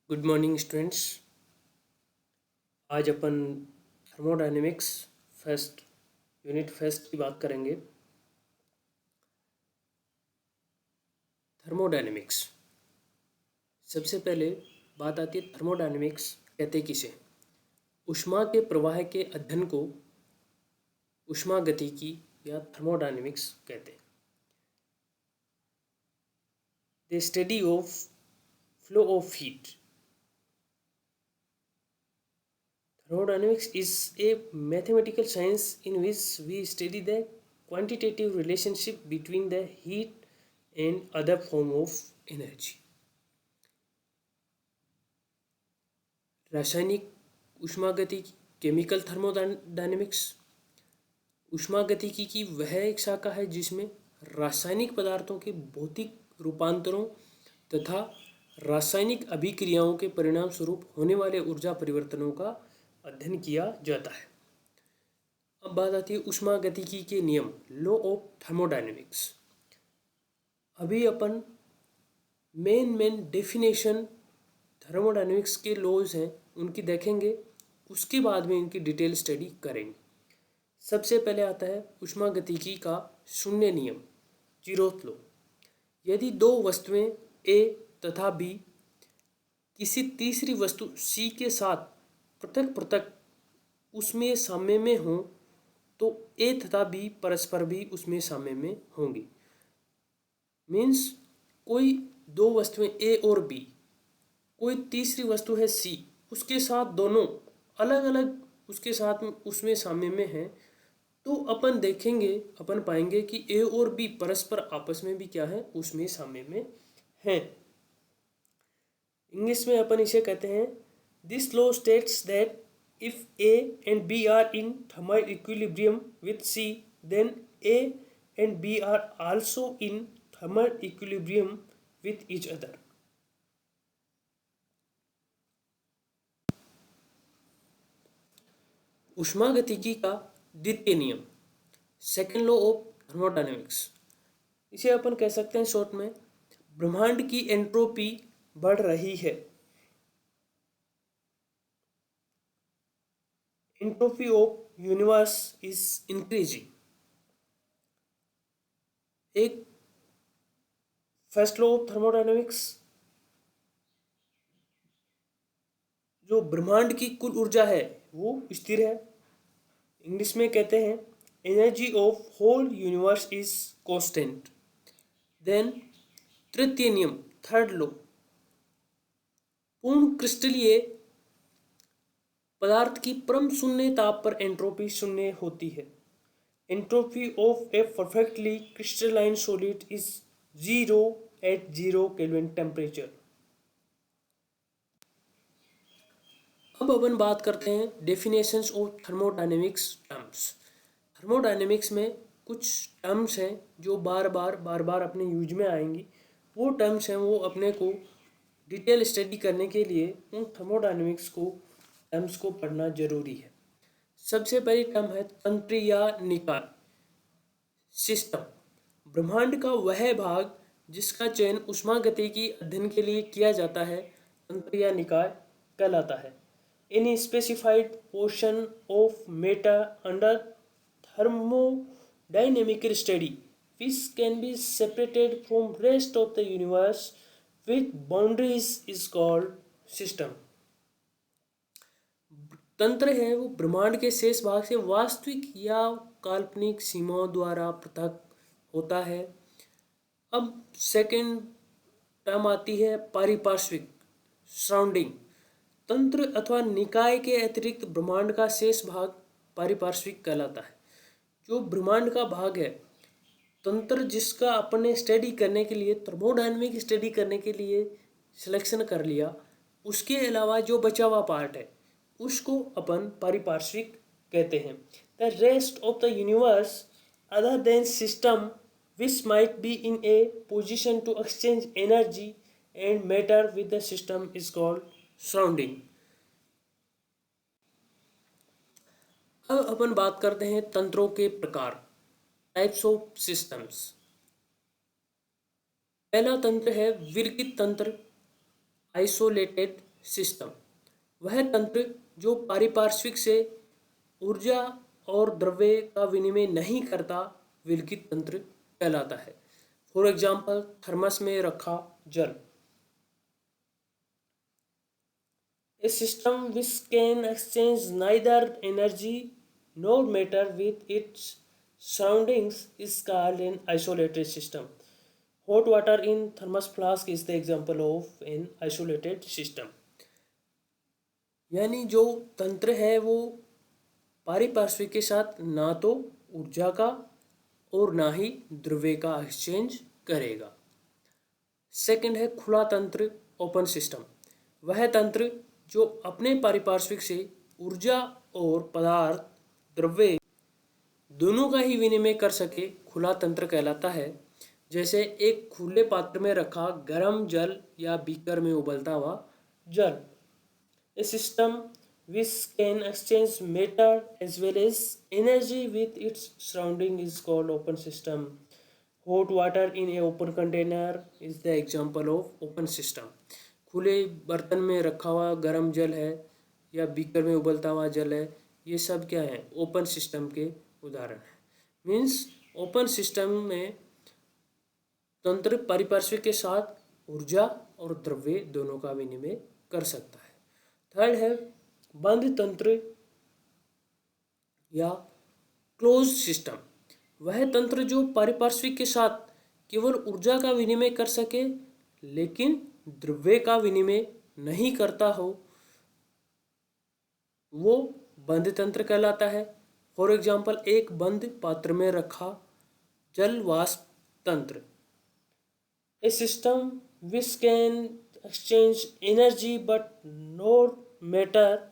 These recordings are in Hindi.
Good morning students. आज अपन थर्मोडायनेमिक्स फर्स्ट यूनिट फर्स्ट की बात करेंगे। थर्मोडायनेमिक्स, सबसे पहले बात आती है थर्मोडायनेमिक्स कहते किसे। ऊष्मा के प्रवाह के अध्ययन को ऊष्मागतिकी या थर्मोडायनेमिक्स कहते हैं। The study of flow of heat. Thermodynamics is a mathematical science in which we study the quantitative relationship between the heat and other form of energy. रासायनिक ऊष्मागतिकी, केमिकल थर्मोडायनेमिक्स। ऊष्मागतिकी की वह एक शाखा है जिसमें रासायनिक पदार्थों के भौतिक रूपांतरों तथा रासायनिक अभिक्रियाओं के परिणाम स्वरूप होने वाले ऊर्जा परिवर्तनों का अध्ययन किया जाता है। अब बात आती है ऊष्मागतिकी के नियम, लॉ ऑफ थर्मोडायनेमिक्स। अभी अपन मेन डेफिनेशन थर्मोडायनेमिक्स के लॉज हैं उनकी देखेंगे, उसके बाद में इनकी डिटेल स्टडी करेंगे। सबसे पहले आता है ऊष्मागतिकी का शून्य नियम, जीरोथ लॉ। यदि दो वस्तुएं ए तथा बी किसी तीसरी वस्तु सी के साथ पृथक पृथक उसमें साम्य में हों तो ए तथा बी परस्पर भी उसमें साम्य में होंगी। मीन्स कोई दो वस्तुएं ए और बी, कोई तीसरी वस्तु है सी, उसके साथ दोनों अलग अलग उसके साथ उसमें साम्य में हैं, तो अपन देखेंगे, अपन पाएंगे कि ए और बी परस्पर आपस में भी क्या है, उसमें साम्य में हैं। इंग्लिश में अपन इसे कहते हैं, this law states that if A and B are in thermal equilibrium with C, then A and B are also in thermal equilibrium with each other. ऊष्मागतिकी का द्वितीय नियम, सेकेंड लॉ ऑफ थर्मोडायनेमिक्स। इसे अपन कह सकते हैं शॉर्ट में, ब्रह्मांड की एंट्रोपी बढ़ रही है। Entropy of universe is increasing. एक फर्स्ट लॉ ऑफ थर्मोडायनेमिक्स, जो ब्रह्मांड की कुल ऊर्जा है वो स्थिर है। इंग्लिश में कहते हैं energy of whole universe is constant. Then तृतीय नियम, थर्ड लॉ, पूर्ण क्रिस्टलीय पदार्थ की परम शून्य ताप पर एंट्रोपी शून्य होती है। Entropy of a perfectly crystalline solid is zero at 0 kelvin temperature. अब अपन बात करते हैं definitions of thermodynamics terms. Thermodynamics में कुछ टर्म्स हैं जो बार बार अपने यूज में आएंगी। वो टर्म्स हैं, वो अपने को डिटेल स्टडी करने के लिए उन थर्मोडायनेमिक्स को टर्म्स को पढ़ना जरूरी है। सबसे पहली टर्म है तंत्र या निकाय, सिस्टम। ब्रह्मांड का वह भाग जिसका चयन ऊष्मागतिकी अध्ययन के लिए किया जाता है तंत्र या निकाय कहलाता है। Any specified portion of matter under thermodynamical study which can be separated from rest of the universe with boundaries is called system. तंत्र है वो ब्रह्मांड के शेष भाग से वास्तविक या काल्पनिक सीमाओं द्वारा पृथक होता है। अब सेकंड टर्म आती है पारिपार्श्विक, सराउंडिंग। तंत्र अथवा निकाय के अतिरिक्त ब्रह्मांड का शेष भाग पारिपार्श्विक कहलाता है। जो ब्रह्मांड का भाग है तंत्र, जिसका अपने स्टडी करने के लिए, थर्मोडायनेमिक स्टडी करने के लिए सिलेक्शन कर लिया, उसके अलावा जो बचा हुआ पार्ट है उसको अपन पारिपार्श्विक कहते हैं। The rest of the universe other than system which might be in a position to exchange energy and matter with the system is called surrounding. अब अपन बात करते हैं तंत्रों के प्रकार, टाइप्स ऑफ सिस्टम्स। पहला तंत्र है विरगित तंत्र, आइसोलेटेड सिस्टम वह तंत्र जो पारिपार्श्विक से ऊर्जा और द्रव्य का विनिमय नहीं करता विलगित तंत्र कहलाता है। फॉर एग्जाम्पल, थर्मस में रखा जल। A system which can exchange neither energy nor matter with its surroundings is called an isolated system. Hot water in thermos flask is the example of an isolated system. यानी जो तंत्र है वो पारिपार्श्विक के साथ ना तो ऊर्जा का और ना ही द्रव्य का एक्सचेंज करेगा। सेकंड है खुला तंत्र, ओपन सिस्टम। वह तंत्र जो अपने पारिपार्श्विक से ऊर्जा और पदार्थ द्रव्य दोनों का ही विनिमय कर सके खुला तंत्र कहलाता है। जैसे एक खुले पात्र में रखा गर्म जल या बीकर में उबलता हुआ जल। ए system which can exchange matter as well as energy with its surrounding is called open system. Hot water in a open container is the example of open system. खुले बर्तन में रखा हुआ गर्म जल है या बीकर में उबलता हुआ जल है, ये सब क्या है? ओपन सिस्टम के उदाहरण है। मीन्स ओपन सिस्टम में तंत्र पारिपार्श्विक के साथ ऊर्जा और द्रव्य दोनों का विनिमय कर सकता है। थर्ड है बंद तंत्र या क्लोज सिस्टम। वह तंत्र जो पारिपार्श्विक के साथ केवल ऊर्जा का विनिमय कर सके लेकिन द्रव्य का विनिमय नहीं करता हो, वो बंद तंत्र कहलाता है। फॉर एग्जाम्पल, एक बंद पात्र में रखा जल वाष्प तंत्र। A system which can exchange energy but not matter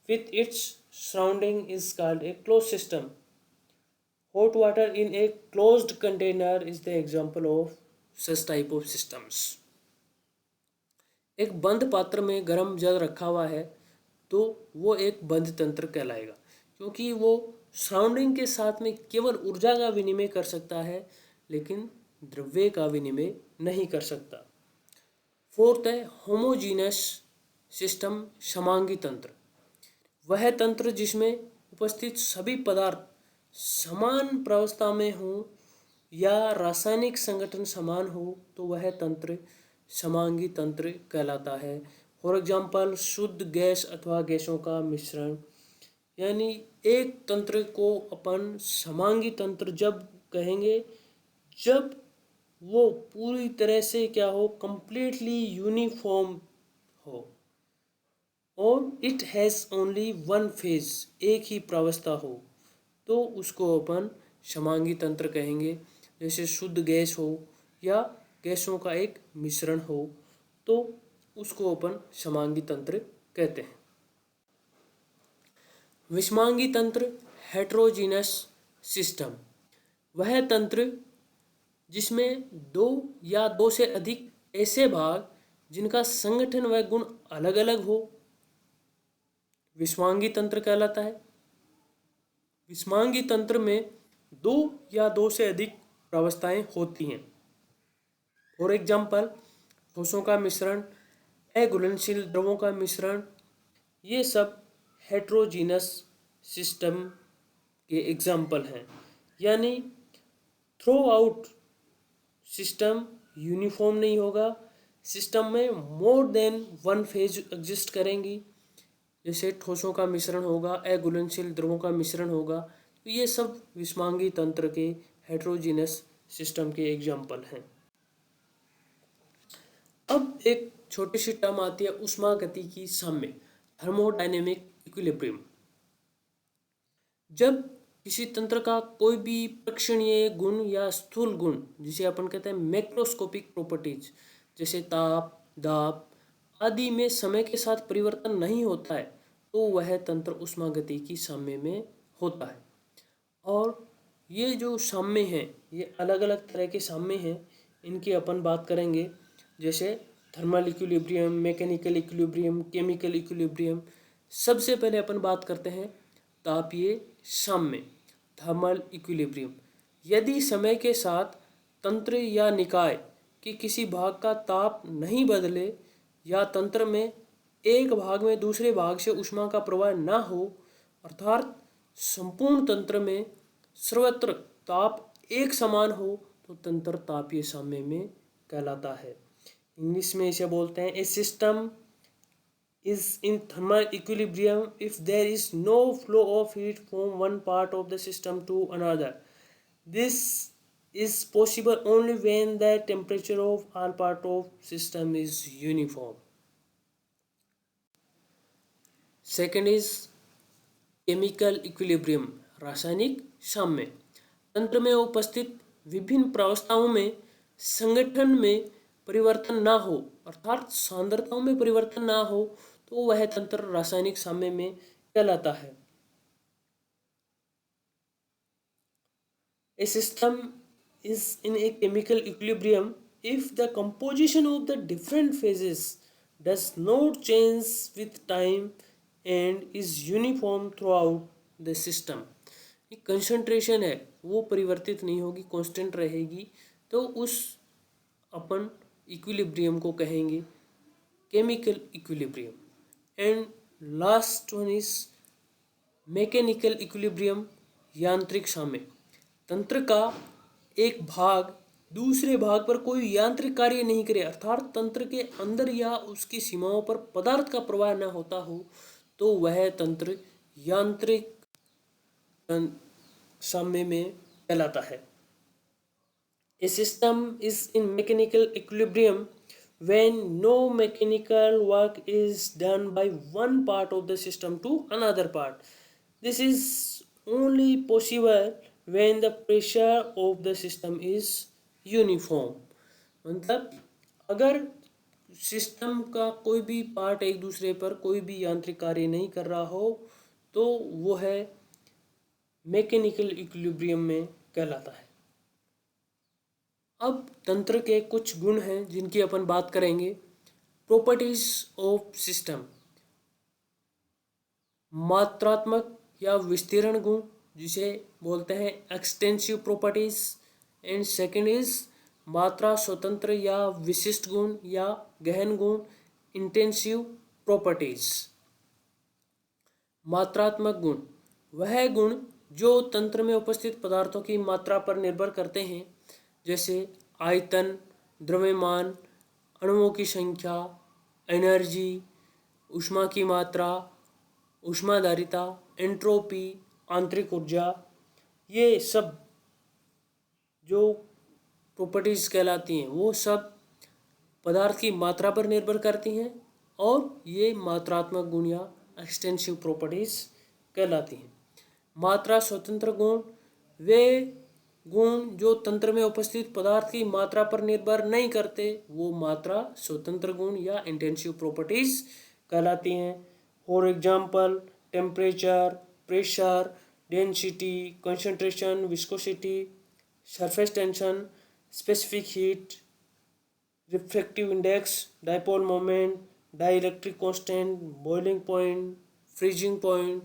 with its surrounding is called a closed system. Hot water in a closed container is the example of such type of systems. एक बंद पात्र में गर्म जल रखा हुआ है तो वो एक बंद तंत्र कहलाएगा, क्योंकि वो सराउंडिंग के साथ में केवल ऊर्जा का विनिमय कर सकता है लेकिन द्रव्य का विनिमय नहीं कर सकता। फोर्थ है होमोजीनस सिस्टम, समांगी तंत्र। वह तंत्र जिसमें उपस्थित सभी पदार्थ समान प्रावस्था में हो या रासायनिक संगठन समान हो तो वह तंत्र समांगी तंत्र कहलाता है। फॉर एग्जाम्पल, शुद्ध गैस अथवा गैसों का मिश्रण। यानी एक तंत्र को अपन समांगी तंत्र जब कहेंगे जब वो पूरी तरह से क्या हो, कंप्लीटली यूनिफॉर्म हो और it has only one phase, एक ही प्रावस्था हो तो उसको अपन समांगी तंत्र कहेंगे। जैसे शुद्ध गैस हो या गैसों का एक मिश्रण हो तो उसको अपन समांगी तंत्र कहते हैं। विषमांगी तंत्र, हेट्रोजीनस सिस्टम। वह तंत्र जिसमें दो या दो से अधिक ऐसे भाग जिनका संगठन व गुण अलग अलग हो विषमांगी तंत्र कहलाता है। विषमांगी तंत्र में दो या दो से अधिक प्रावस्थाएं होती हैं। फॉर एग्जाम्पल, ठोसों का मिश्रण, अघुलनशील द्रवों का मिश्रण, ये सब हेट्रोजीनस सिस्टम के एग्जाम्पल हैं। यानी थ्रो आउट सिस्टम यूनिफॉर्म नहीं होगा, सिस्टम में more than one phase exist करेंगी। जैसे ठोसों का मिश्रण होगा, अघुलनशील द्रवों का मिश्रण होगा, तो ये सब विषमांगी तंत्र के हेट्रोजीनस सिस्टम के एग्जाम्पल हैं। अब एक छोटी सी टर्म आती है ऊष्मागतिकी साम्य, थर्मोडायनेमिक इक्विलिब्रियम। जब किसी तंत्र का कोई भी प्रेक्षणीय गुण या स्थूल गुण, जिसे अपन कहते हैं मैक्रोस्कोपिक प्रॉपर्टीज, जैसे ताप, दाब आदि में समय के साथ परिवर्तन नहीं होता है तो वह तंत्र ऊष्मागतिकी साम्य में होता है। और ये जो साम्य हैं ये अलग अलग तरह के साम्य हैं, इनकी अपन बात करेंगे। जैसे thermal equilibrium, mechanical equilibrium, chemical equilibrium. सबसे पहले अपन बात करते हैं तापीय साम्य, थर्मल इक्विलिब्रियम। यदि समय के साथ तंत्र या निकाय के किसी भाग का ताप नहीं बदले या तंत्र में एक भाग में दूसरे भाग से ऊष्मा का प्रवाह ना हो, अर्थात संपूर्ण तंत्र में सर्वत्र ताप एक समान हो, तो तंत्र तापीय साम्य में कहलाता है। इंग्लिश में इसे बोलते हैं ए system is in thermal equilibrium if there is no flow of heat from one part of the system to another. This is possible only when the temperature of all part of system is uniform. Second is chemical equilibrium, रासायनिक साम्य। तंत्र में उपस्थित विभिन्न प्रावस्थाओं में संगठन में परिवर्तन ना हो, अर्थात सांद्रताओं में परिवर्तन ना हो, तो वह तंत्र रासायनिक साम्य में कहलाता है। A system is in a chemical equilibrium if the composition of the different phases does not change with time and is uniform throughout the system. Concentration है वो परिवर्तित नहीं होगी, कांस्टेंट रहेगी, तो उस अपन इक्विलिब्रियम को कहेंगे chemical equilibrium. And last one is mechanical equilibrium, यांत्रिक साम्य। तंत्र का एक भाग दूसरे भाग पर कोई यांत्रिक कार्य नहीं करे, अर्थात तंत्र के अंदर या उसकी सीमाओं पर पदार्थ का प्रवाह न होता हो, तो वह तंत्र यांत्रिक साम्य में कहलाता है। A system is in mechanical equilibrium when no mechanical work is done by one part of the system to another part. This is only possible when the pressure of the system is uniform. मतलब अगर सिस्टम का कोई भी पार्ट एक दूसरे पर कोई भी यांत्रिक कार्य नहीं कर रहा हो, तो वो है मैकेनिकल इक्विलिब्रियम में कहलाता है। अब तंत्र के कुछ गुण हैं जिनकी अपन बात करेंगे। प्रॉपर्टीज ऑफ सिस्टम, मात्रात्मक या विस्तीर्ण गुण जिसे बोलते हैं extensive properties. And second is मात्रा स्वतंत्र या विशिष्ट गुण या गहन गुण, इंटेंसिव प्रॉपर्टीज। मात्रात्मक गुण वह गुण जो तंत्र में उपस्थित पदार्थों की मात्रा पर निर्भर करते हैं, जैसे आयतन, द्रव्यमान, अणुओं की संख्या, एनर्जी, ऊष्मा की मात्रा, ऊष्माधारिता, एंट्रोपी, आंतरिक ऊर्जा। ये सब जो प्रॉपर्टीज कहलाती हैं वो सब पदार्थ की मात्रा पर निर्भर करती हैं, और ये मात्रात्मक गुण या एक्सटेंसिव प्रॉपर्टीज कहलाती हैं। मात्रा स्वतंत्र गुण वे गुण जो तंत्र में उपस्थित पदार्थ की मात्रा पर निर्भर नहीं करते, वो मात्रा स्वतंत्र गुण या इंटेंसिव प्रॉपर्टीज कहलाती हैं। For example temperature, pressure, density, concentration, viscosity, surface tension, specific heat, refractive index, dipole moment, dielectric constant, boiling point, freezing point.